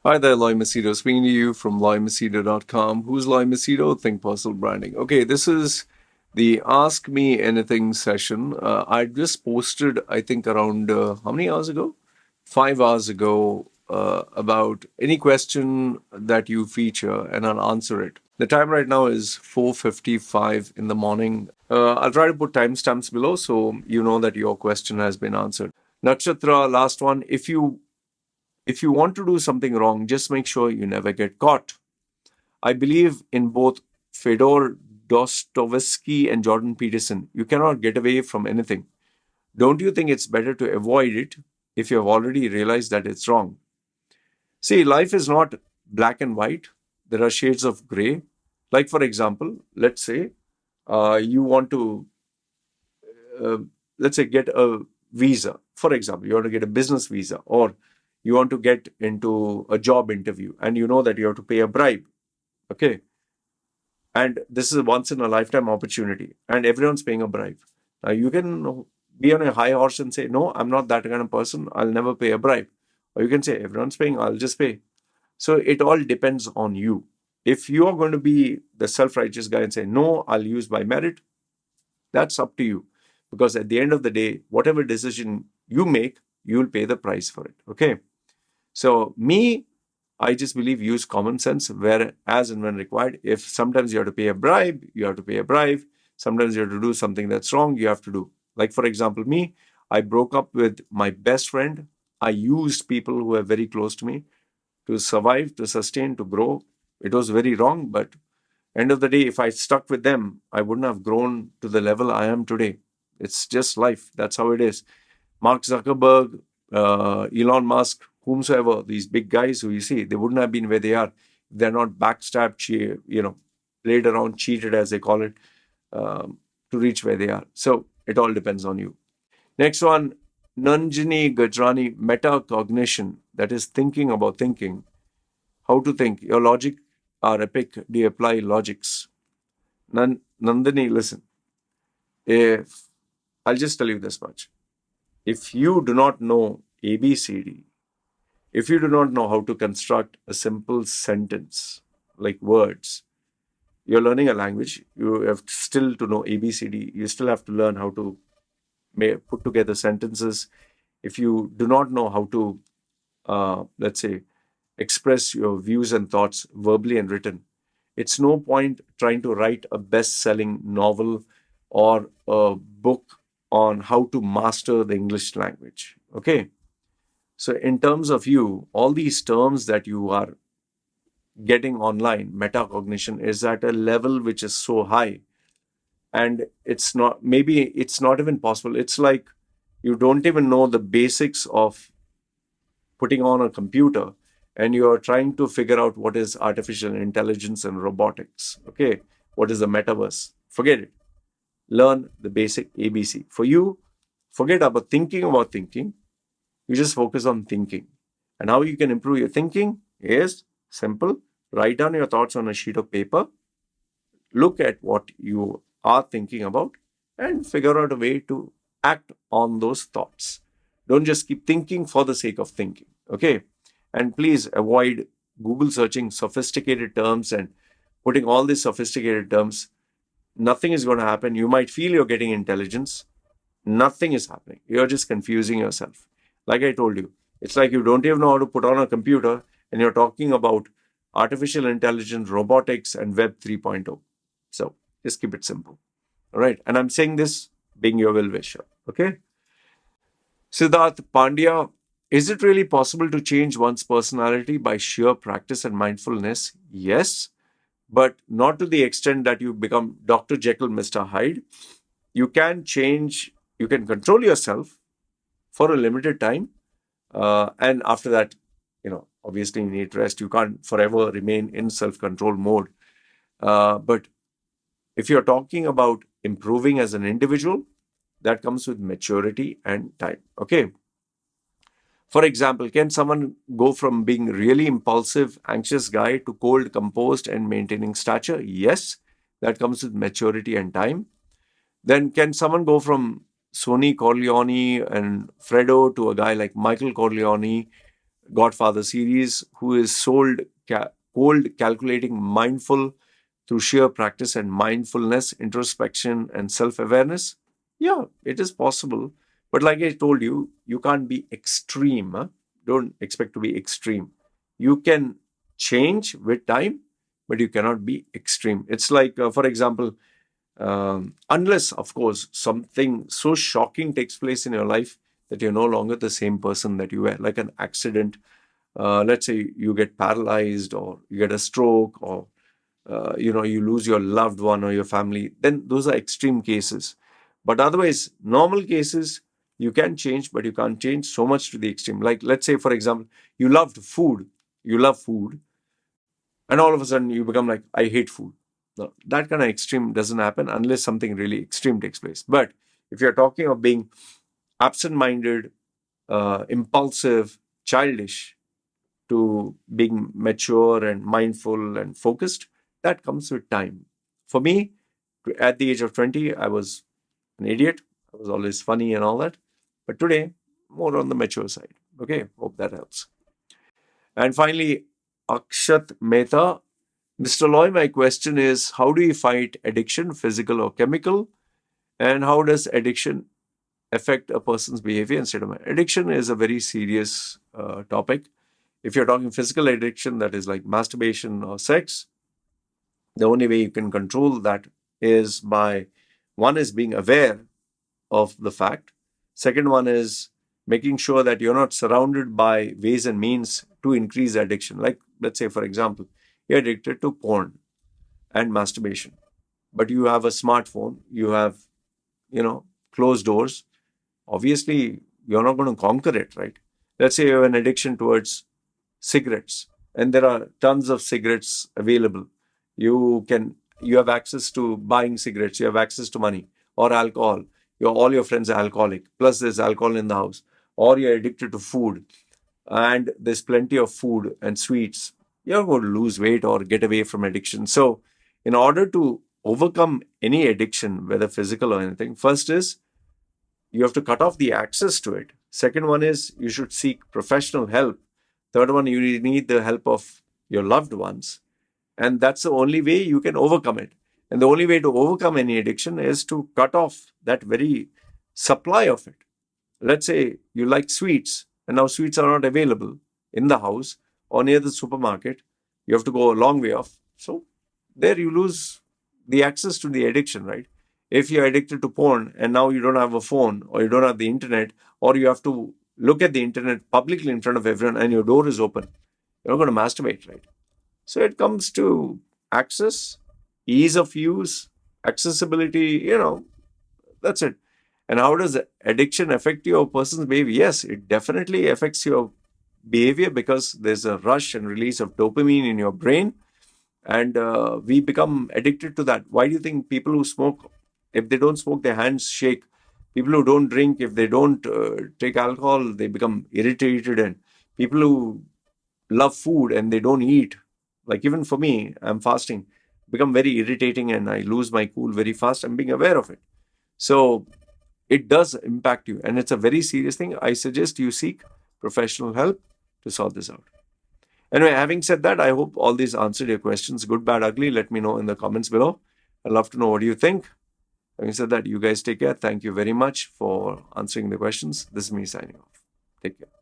Hi there, Loy Machedo. Speaking to you from LoyMachedo.com. Who's Loy Machedo? Think Personal Branding. Okay, this is the Ask Me Anything session. I just posted, I think, around how many hours ago? 5 hours ago, about any question that you feature, and I'll answer it. The time right now is 4:55 in the morning. I'll try to put timestamps below so you know that your question has been answered. Nakshatra, last one. If you want to do something wrong, just make sure you never get caught. I believe in both Fedor Dostoevsky and Jordan Peterson. You cannot get away from anything. Don't you think it's better to avoid it if you have already realized that it's wrong? See, life is not black and white. There are shades of gray. Like, for example, let's say you want to, uh, let's say, get a visa. For example, you want to get a business visa, or you want to get into a job interview and you know that you have to pay a bribe. Okay. And this is a once in a lifetime opportunity and everyone's paying a bribe. Now you can be on a high horse and say, no, I'm not that kind of person. I'll never pay a bribe. Or you can say, everyone's paying, I'll just pay. So it all depends on you. If you are going to be the self righteous guy and say, no, I'll use by merit, that's up to you. Because at the end of the day, whatever decision you make, you'll pay the price for it. Okay. So, I just believe use common sense where, as and when required. If sometimes you have to pay a bribe, you have to pay a bribe. Sometimes you have to do something that's wrong, you have to do. Like, for example, I broke up with my best friend. I used people who were very close to me to survive, to sustain, to grow. It was very wrong, but end of the day, if I stuck with them, I wouldn't have grown to the level I am today. It's just life. That's how it is. Mark Zuckerberg, Elon Musk, whomsoever, these big guys who you see, they wouldn't have been where they are. They're not backstabbed, played around, cheated, as they call it, to reach where they are. So it all depends on you. Next one, Nandini Gajrani, metacognition, that is thinking about thinking. How to think. Your logic are epic. Do you apply logics? Nandini, listen. If I'll just tell you this much. If you do not know ABCD, if you do not know how to construct a simple sentence like words, you're learning a language, you have still to know ABCD, you still have to learn how to put together sentences. If you do not know how to, let's say, express your views and thoughts verbally and written, it's no point trying to write a best selling novel or a book on how to master the English language. Okay. So, in terms of you, all these terms that you are getting online, metacognition is at a level which is so high. And maybe it's not even possible. It's like you don't even know the basics of putting on a computer and you're trying to figure out what is artificial intelligence and robotics. Okay. What is the metaverse? Forget it. Learn the basic ABC. For you, forget about thinking. You just focus on thinking. And how you can improve your thinking is simple. Write down your thoughts on a sheet of paper. Look at what you are thinking about and figure out a way to act on those thoughts. Don't just keep thinking for the sake of thinking. Okay. And please avoid Google searching sophisticated terms and putting all these sophisticated terms. Nothing is going to happen. You might feel you're getting intelligence. Nothing is happening. You're just confusing yourself. Like I told you, it's like you don't even know how to put on a computer and you're talking about artificial intelligence, robotics, and Web 3.0. So just keep it simple. All right. And I'm saying this being your well wisher. Okay. Siddhant Pandya, is it really possible to change one's personality by sheer practice and mindfulness? Yes, but not to the extent that you become Dr. Jekyll, Mr. Hyde. You can change, you can control yourself for a limited time. And after that, obviously you need rest. You can't forever remain in self control mode. But if you're talking about improving as an individual, that comes with maturity and time. Okay. For example, can someone go from being really impulsive, anxious guy to cold, composed, and maintaining stature? Yes, that comes with maturity and time. Then can someone go from Sonny Corleone and Fredo to a guy like Michael Corleone? Godfather series, who is cold, calculating, mindful through sheer practice and mindfulness, introspection, and self-awareness? Yeah, it is possible. But like I told you, you can't be extreme. Huh? Don't expect to be extreme. You can change with time, but you cannot be extreme. It's like, for example, unless, of course, something so shocking takes place in your life that you're no longer the same person that you were, like an accident. Let's say you get paralyzed, or you get a stroke, or you lose your loved one or your family. Then those are extreme cases. But otherwise, normal cases, you can change, but you can't change so much to the extreme. Like, let's say, for example, you love food, and all of a sudden you become like, I hate food. No, that kind of extreme doesn't happen unless something really extreme takes place. But if you're talking of being absent-minded, impulsive, childish, to being mature and mindful and focused, that comes with time. For me, at the age of 20, I was an idiot. I was always funny and all that. But today, more on the mature side. Okay, hope that helps. And finally, Akshat Mehta. Mr. Loy, my question is, how do you fight addiction, physical or chemical? And how does addiction affect a person's behavior and state of mind? Addiction is a very serious topic. If you're talking physical addiction, that is like masturbation or sex, the only way you can control that is by, one is being aware of the fact. Second one is making sure that you're not surrounded by ways and means to increase addiction. Like, let's say, for example, you're addicted to porn and masturbation, but you have a smartphone, you have, closed doors. Obviously, you're not going to conquer it, right? Let's say you have an addiction towards cigarettes, and there are tons of cigarettes available. You have access to buying cigarettes, you have access to money or alcohol. All your friends are alcoholic, plus there's alcohol in the house. Or you're addicted to food, and there's plenty of food and sweets. You're going to lose weight or get away from addiction. So, in order to overcome any addiction, whether physical or anything, first is you have to cut off the access to it. Second one is you should seek professional help. Third one, you need the help of your loved ones. And that's the only way you can overcome it. And the only way to overcome any addiction is to cut off that very supply of it. Let's say you like sweets, and now sweets are not available in the house or near the supermarket. You have to go a long way off. So there you lose the access to the addiction, right? If you're addicted to porn and now you don't have a phone, or you don't have the internet, or you have to look at the internet publicly in front of everyone and your door is open, you're not going to masturbate, right? So it comes to access, ease of use, accessibility, that's it. And how does addiction affect your person's behavior? Yes, it definitely affects your behavior because there's a rush and release of dopamine in your brain, and we become addicted to that. Why do you think people who smoke, if they don't smoke, their hands shake? People who don't drink, if they don't take alcohol, they become irritated. And people who love food and they don't eat, like even for me, I'm fasting, become very irritating and I lose my cool very fast. I'm being aware of it. So it does impact you, and it's a very serious thing. I suggest you seek professional help to sort this out. Anyway, having said that, I hope all these answered your questions. Good, bad, ugly. Let me know in the comments below. I'd love to know what you think. Having said that, you guys take care. Thank you very much for answering the questions. This is me signing off. Take care.